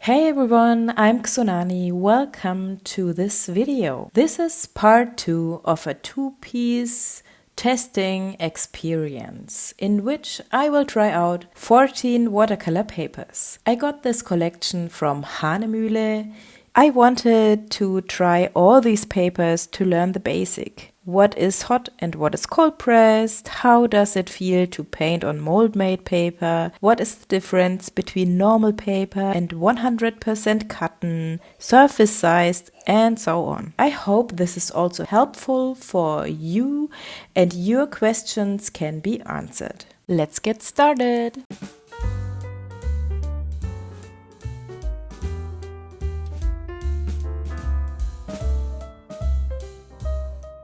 Hey everyone, I'm Xonani. Welcome to this video. This is part 2 of a two-piece testing experience in which I will try out 14 watercolor papers. I got this collection from Hanemühle. I wanted to try all these papers to learn the basic. What is hot and what is cold pressed? How does it feel to paint on mold-made paper? What is the difference between normal paper and 100% cotton, surface-sized, and so on? I hope this is also helpful for you and your questions can be answered. Let's get started!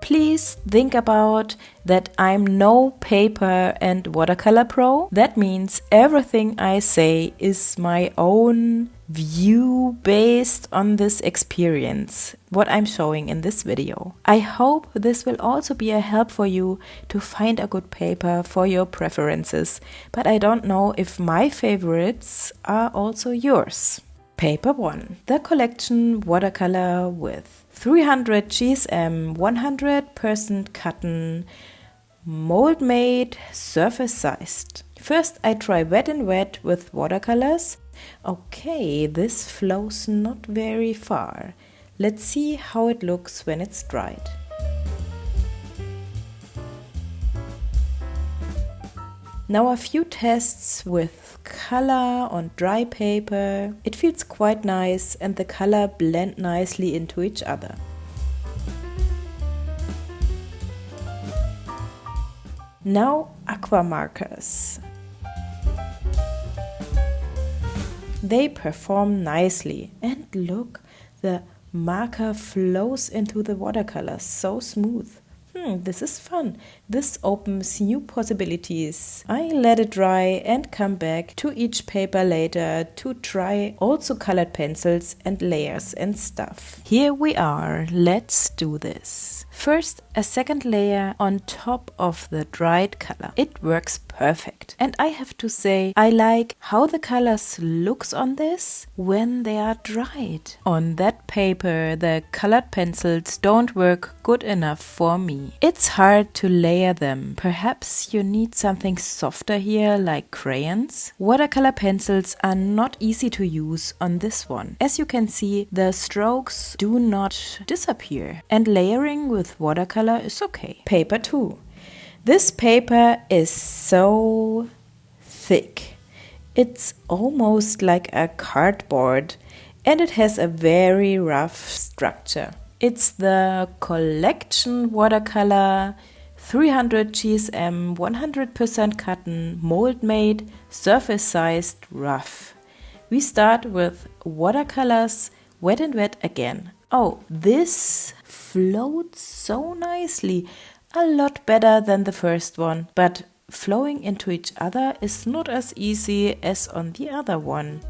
Please think about that I'm no paper and watercolor pro. That means everything I say is my own view based on this experience, what I'm showing in this video. I hope this will also be a help for you to find a good paper for your preferences, but I don't know if my favorites are also yours. Paper 1. The collection watercolor with 300 GSM, 100% cotton, mold-made, surface-sized. First I try wet and wet with watercolors. Okay, this flows not very far. Let's see how it looks when it's dried. Now a few tests with color on dry paper. It feels quite nice and the color blend nicely into each other. Now aqua markers. They perform nicely and look, the marker flows into the watercolor so smooth. This is fun. This opens new possibilities. I let it dry and come back to each paper later to try also colored pencils and layers and stuff. Here we are. Let's do this. First, a second layer on top of the dried color. It works perfect. And I have to say, I like how the colors looks on this when they are dried. On that paper, the colored pencils don't work good enough for me. It's hard to layer them. Perhaps you need something softer here, like crayons. Watercolor pencils are not easy to use on this one. As you can see, the strokes do not disappear. And layering with watercolor is okay. Paper 2. This paper is so thick. It's almost like a cardboard and it has a very rough structure. It's the collection watercolor 300 GSM, 100% cotton, mold-made, surface-sized, rough. We start with watercolors, wet and wet again. Oh, this floats so nicely, a lot better than the first one, but flowing into each other is not as easy as on the other one.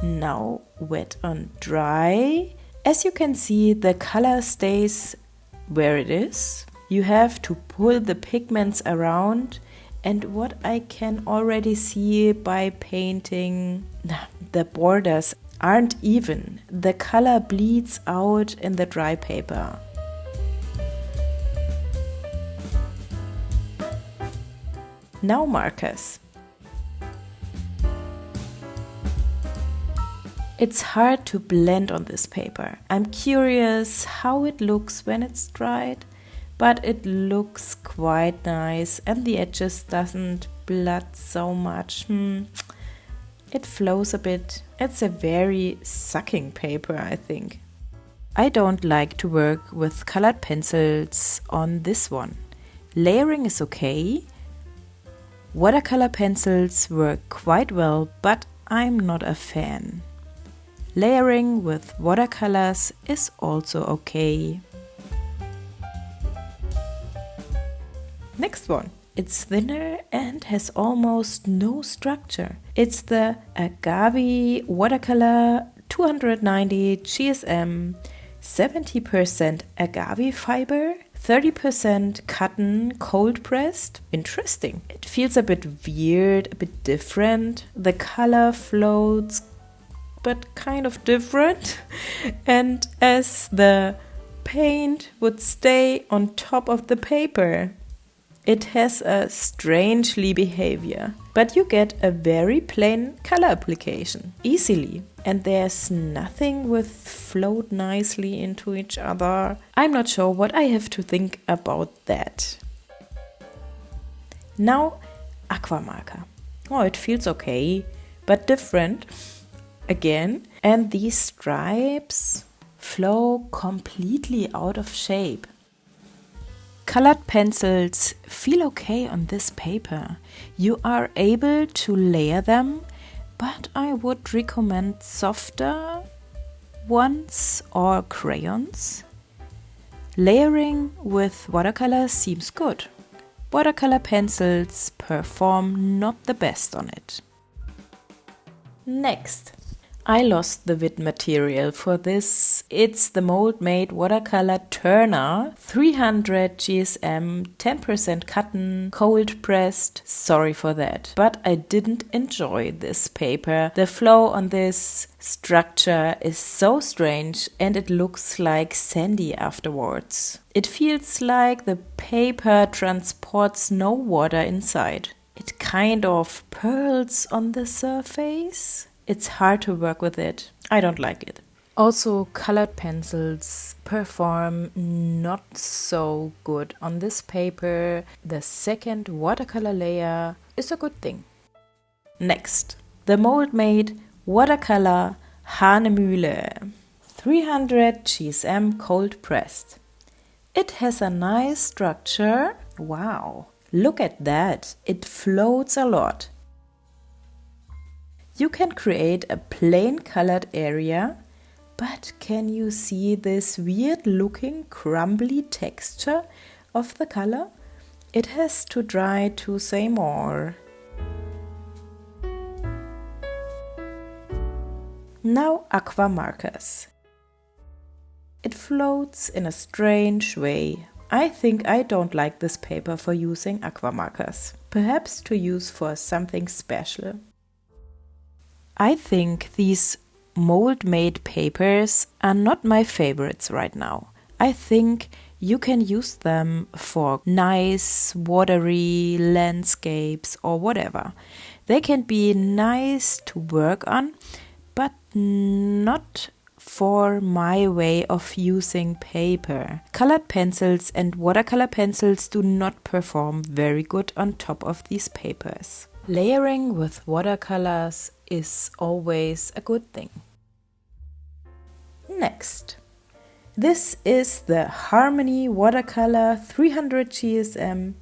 Now wet on dry. As you can see, the color stays where it is. You have to pull the pigments around, and what I can already see by painting, the borders aren't even. The color bleeds out in the dry paper. Now markers. It's hard to blend on this paper. I'm curious how it looks when it's dried, but it looks quite nice and the edges doesn't blot so much. It flows a bit. It's a very sucking paper, I think. I don't like to work with colored pencils on this one. Layering is okay. Watercolor pencils work quite well, but I'm not a fan. Layering with watercolors is also okay. Next one. It's thinner and has almost no structure. It's the Agave watercolor 290 GSM, 70% agave fiber, 30% cotton cold pressed. Interesting. It feels a bit weird, a bit different. The color floats, but kind of different. And as the paint would stay on top of the paper, it has a strangely behavior. But you get a very plain color application, easily. And there's nothing with float nicely into each other. I'm not sure what I have to think about that. Now, aqua marker. Oh, it feels okay, but different. Again. And these stripes flow completely out of shape. Colored pencils feel okay on this paper. You are able to layer them, but I would recommend softer ones or crayons. Layering with watercolors seems good. Watercolor pencils perform not the best on it. Next, I lost the WIT material for this. It's the mold-made watercolor Turner, 300 GSM, 10% cotton, cold pressed. Sorry for that. But I didn't enjoy this paper. The flow on this structure is so strange and it looks like sandy afterwards. It feels like the paper transports no water inside. It kind of pearls on the surface. It's hard to work with it. I don't like it. Also, colored pencils perform not so good on this paper. The second watercolor layer is a good thing. Next, the mold-made watercolor Hanemühle, 300 GSM cold pressed. It has a nice structure. Wow, look at that. It floats a lot. You can create a plain colored area, but can you see this weird looking crumbly texture of the color? It has to dry to say more. Now aqua markers. It floats in a strange way. I think I don't like this paper for using aqua markers. Perhaps to use for something special. I think these mold-made papers are not my favorites right now. I think you can use them for nice, watery landscapes or whatever. They can be nice to work on, but not for my way of using paper. Colored pencils and watercolor pencils do not perform very good on top of these papers. Layering with watercolors is always a good thing. Next, this is the Harmony Watercolor 300 GSM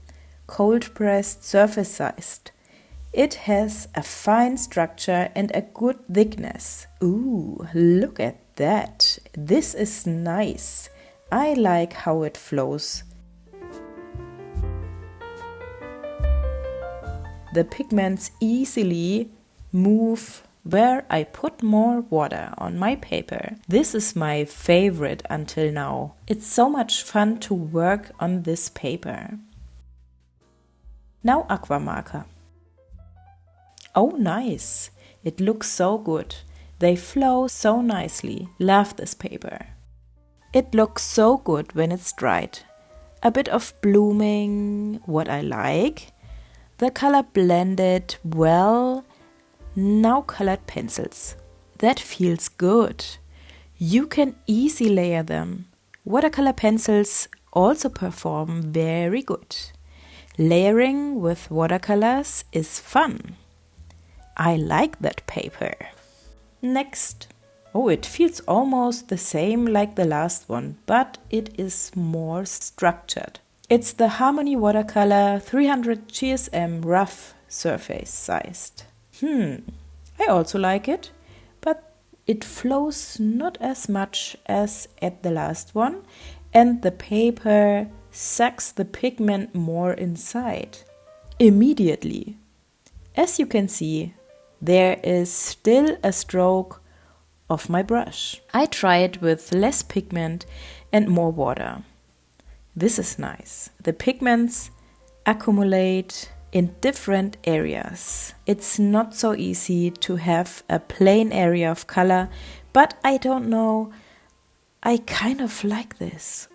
cold pressed surface sized. It has a fine structure and a good thickness. Ooh, look at that. This is nice. I like how it flows. The pigments easily move where I put more water on my paper. This is my favorite until now. It's so much fun to work on this paper. Now aqua marker. Oh, nice. It looks so good. They flow so nicely. Love this paper. It looks so good when it's dried. A bit of blooming, what I like. The color blended well. Now colored pencils. That feels good. You can easily layer them. Watercolor pencils also perform very good. Layering with watercolors is fun. I like that paper. Next. Oh, it feels almost the same like the last one, but it is more structured. It's the Harmony Watercolor 300 GSM rough surface sized. I also like it, but it flows not as much as at the last one, and the paper sucks the pigment more inside. Immediately. As you can see, there is still a stroke of my brush. I tried with less pigment and more water. This is nice. The pigments accumulate in different areas. It's not so easy to have a plain area of color, but I don't know, I kind of like this.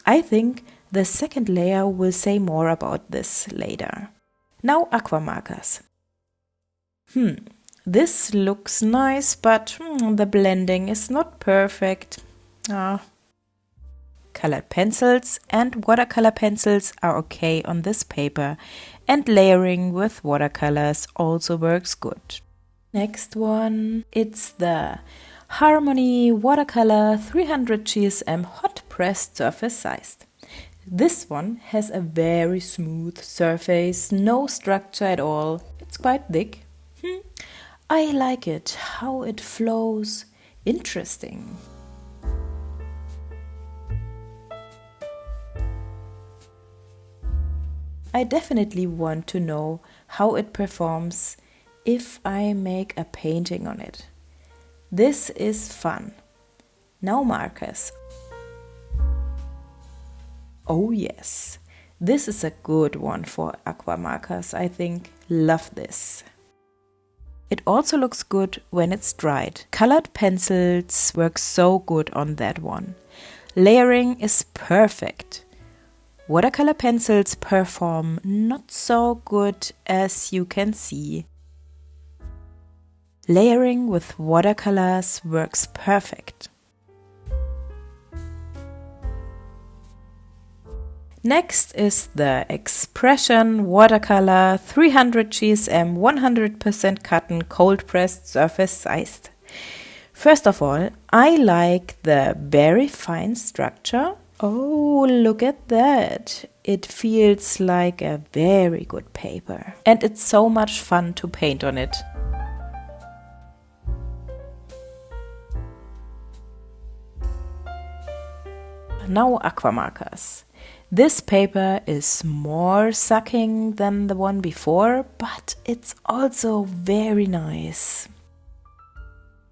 I think the second layer will say more about this later. Now aqua markers. This looks nice, but the blending is not perfect. Colored pencils and watercolor pencils are okay on this paper, and layering with watercolors also works good. Next one, it's the Harmony Watercolor 300 GSM Hot Pressed Surface Sized. This one has a very smooth surface, no structure at all. It's quite thick. I like it, how it flows. Interesting. I definitely want to know how it performs if I make a painting on it. This is fun. Now markers. Oh yes, this is a good one for aqua markers, I think. Love this. It also looks good when it's dried. Colored pencils work so good on that one. Layering is perfect. Watercolor pencils perform not so good, as you can see. Layering with watercolors works perfect. Next is the Expression Watercolor 300 GSM 100% cotton cold pressed surface sized. First of all, I like the very fine structure. Oh, look at that. It feels like a very good paper. And it's so much fun to paint on it. Now aqua markers. This paper is more sucking than the one before, but it's also very nice.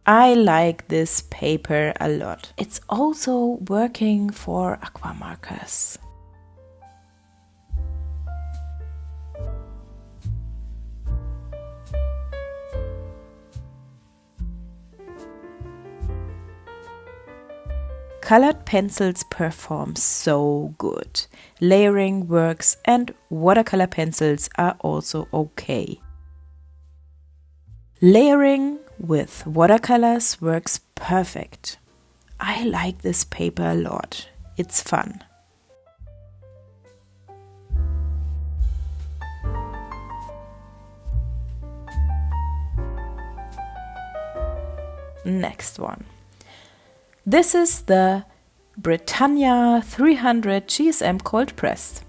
I like this paper a lot. It's also working for aqua markers. Colored pencils perform so good. Layering works and watercolor pencils are also okay. Layering with watercolors works perfect. I like this paper a lot. It's fun. Next one. This is the Britannia 300 GSM cold pressed.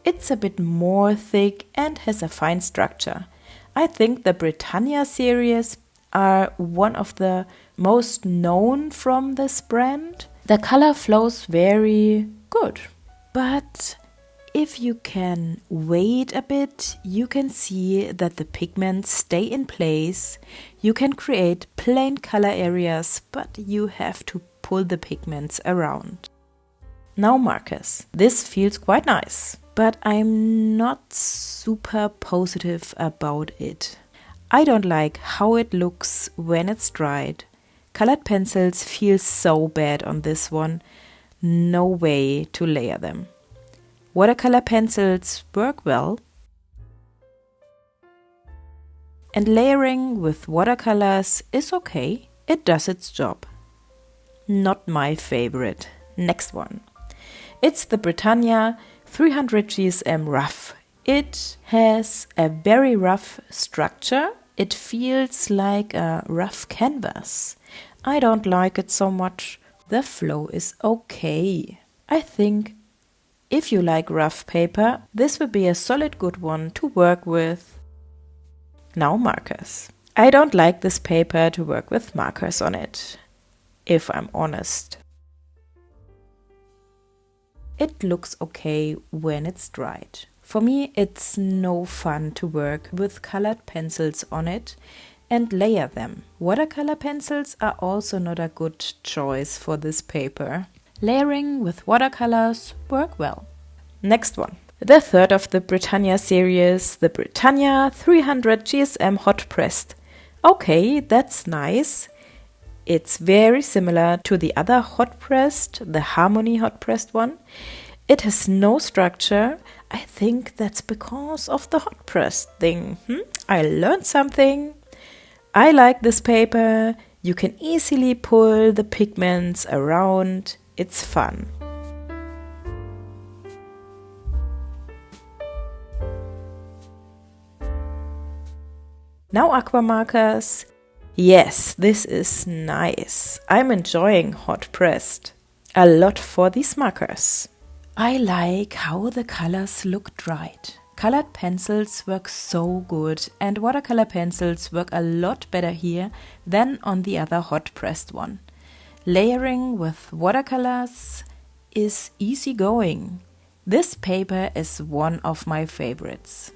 It's a bit more thick and has a fine structure. I think the Britannia series are one of the most known from this brand. The color flows very good, but if you can wait a bit, you can see that the pigments stay in place. You can create plain color areas, but you have to pull the pigments around. Now markers. This feels quite nice, but I'm not super positive about it. I don't like how it looks when it's dried. Colored pencils feel so bad on this one. No way to layer them. Watercolor pencils work well. And layering with watercolors is okay. It does its job. Not my favorite. Next one. It's the Britannia 300 GSM Rough. It has a very rough structure. It feels like a rough canvas. I don't like it so much. The flow is okay. I think if you like rough paper, this will be a solid good one to work with. Now markers. I don't like this paper to work with markers on it, if I'm honest. It looks okay when it's dried. For me, it's no fun to work with colored pencils on it and layer them. Watercolor pencils are also not a good choice for this paper. Layering with watercolors work well. Next one. The third of the Britannia series, the Britannia 300 GSM Hot Pressed. Okay, that's nice. It's very similar to the other hot pressed, the Harmony hot pressed one. It has no structure. I think that's because of the hot pressed thing. I learned something. I like this paper. You can easily pull the pigments around. It's fun. Now aqua markers. Yes, this is nice. I'm enjoying hot pressed. A lot for these markers. I like how the colors look dried. Colored pencils work so good, and watercolor pencils work a lot better here than on the other hot pressed one. Layering with watercolors is easy going. This paper is one of my favorites.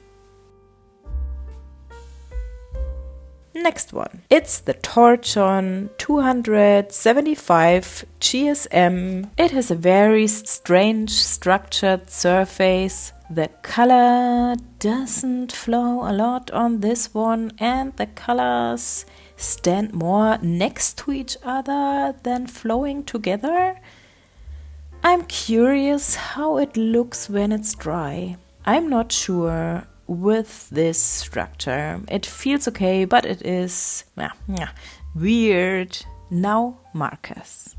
Next one. It's the Torchon 275 GSM. It has a very strange structured surface. The color doesn't flow a lot on this one, and the colors stand more next to each other than flowing together. I'm curious how it looks when it's dry. I'm not sure with this structure. It feels okay, but it is weird. Now markers.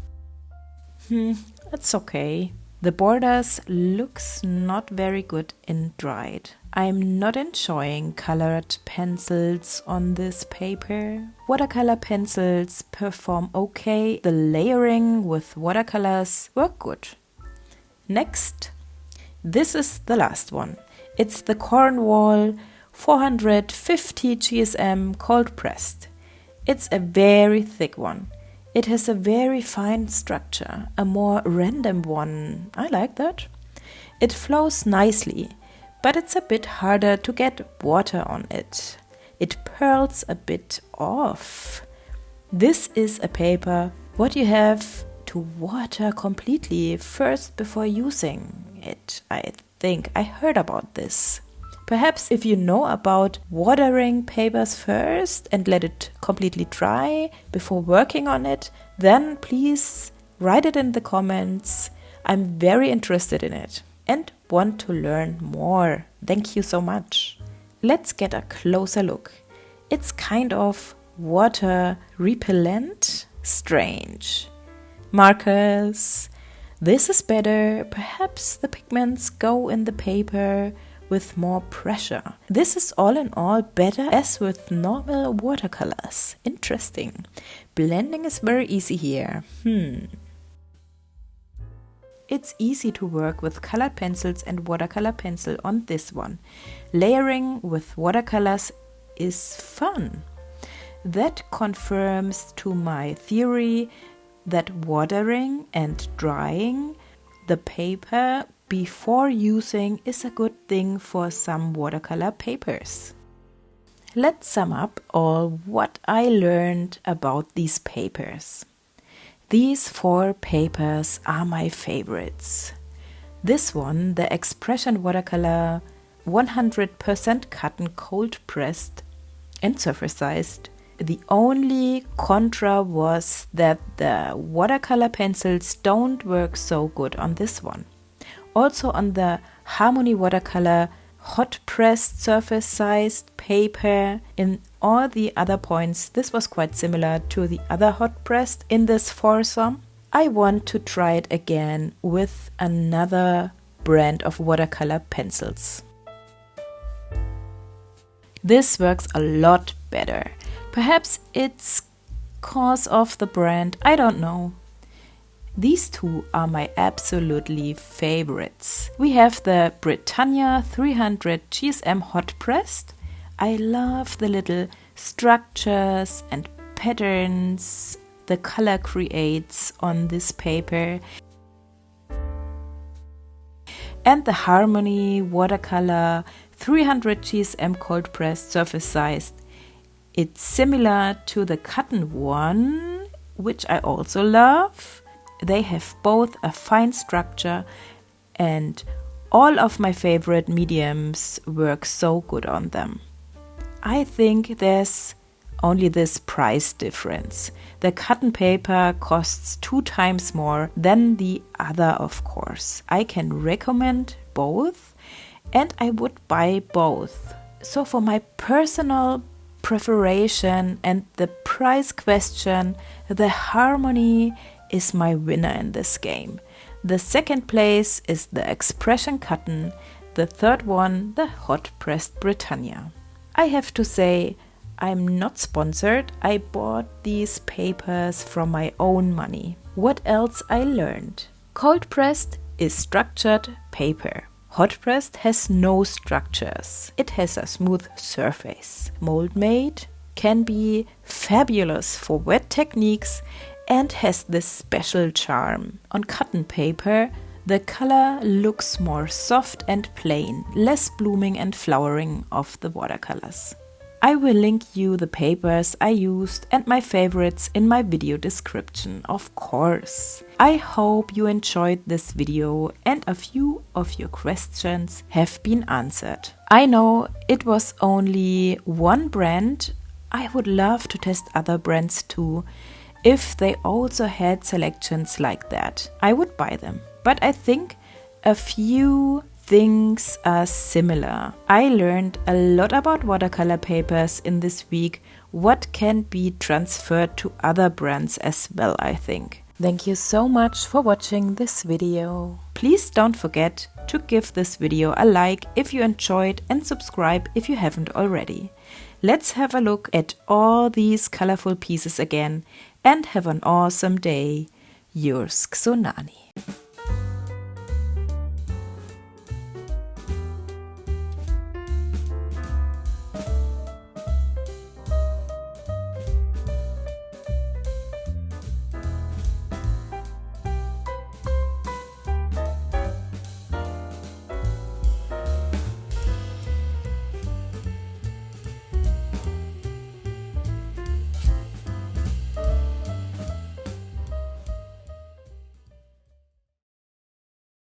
It's okay. The borders looks not very good in dried. I'm not enjoying colored pencils on this paper. Watercolor pencils perform okay. The layering with watercolors work good. Next, this is the last one. It's the Cornwall 450 GSM cold pressed. It's a very thick one. It has a very fine structure, a more random one. I like that. It flows nicely, but it's a bit harder to get water on it. It pearls a bit off. This is a paper what you have to water completely first before using it. I think I heard about this. Perhaps if you know about watering papers first and let it completely dry before working on it, then please write it in the comments. I'm very interested in it and want to learn more. Thank you so much. Let's get a closer look. It's kind of water repellent. Strange. Markers. This is better. Perhaps the pigments go in the paper with more pressure. This is all in all better as with normal watercolors. Interesting. Blending is very easy here. It's easy to work with colored pencils and watercolor pencil on this one. Layering with watercolors is fun. That confirms to my theory that watering and drying the paper before using is a good thing for some watercolor papers. Let's sum up all what I learned about these papers. These 4 papers are my favorites. This one, the Expression Watercolor 100% cotton cold pressed and surface sized. The only contra was that the watercolor pencils don't work so good on this one. Also on the Harmony Watercolor hot pressed surface sized paper, in all the other points this was quite similar to the other hot pressed in this foursome. I want to try it again with another brand of watercolor pencils. This works a lot better. Perhaps it's cause of the brand, I don't know. These 2 are my absolutely favorites. We have the Britannia 300 GSM hot pressed. I love the little structures and patterns the color creates on this paper. And the Harmony Watercolor 300 GSM cold pressed surface sized. It's similar to the cotton one, which I also love. They have both a fine structure, and all of my favorite mediums work so good on them. I think there's only this price difference. The cotton paper costs 2 times more than the other, of course. I can recommend both, and I would buy both. So for my personal preferation and the price question, the Harmony is my winner in this game. The second place is the Expression Cotton. The third one, the Hot Pressed Britannia. I have to say, I'm not sponsored. I bought these papers from my own money. What else I learned? Cold pressed is structured paper. Hot pressed has no structures. It has a smooth surface. Mold made can be fabulous for wet techniques and has this special charm. On cotton paper, the color looks more soft and plain, less blooming and flowering of the watercolors. I will link you the papers I used and my favorites in my video description, of course. I hope you enjoyed this video and a few of your questions have been answered. I know it was only one brand. I would love to test other brands too. If they also had selections like that, I would buy them. But I think a few things are similar. I learned a lot about watercolor papers in this week, what can be transferred to other brands as well, I think. Thank you so much for watching this video. Please don't forget to give this video a like if you enjoyed and subscribe if you haven't already. Let's have a look at all these colorful pieces again and have an awesome day. Yours Xonani.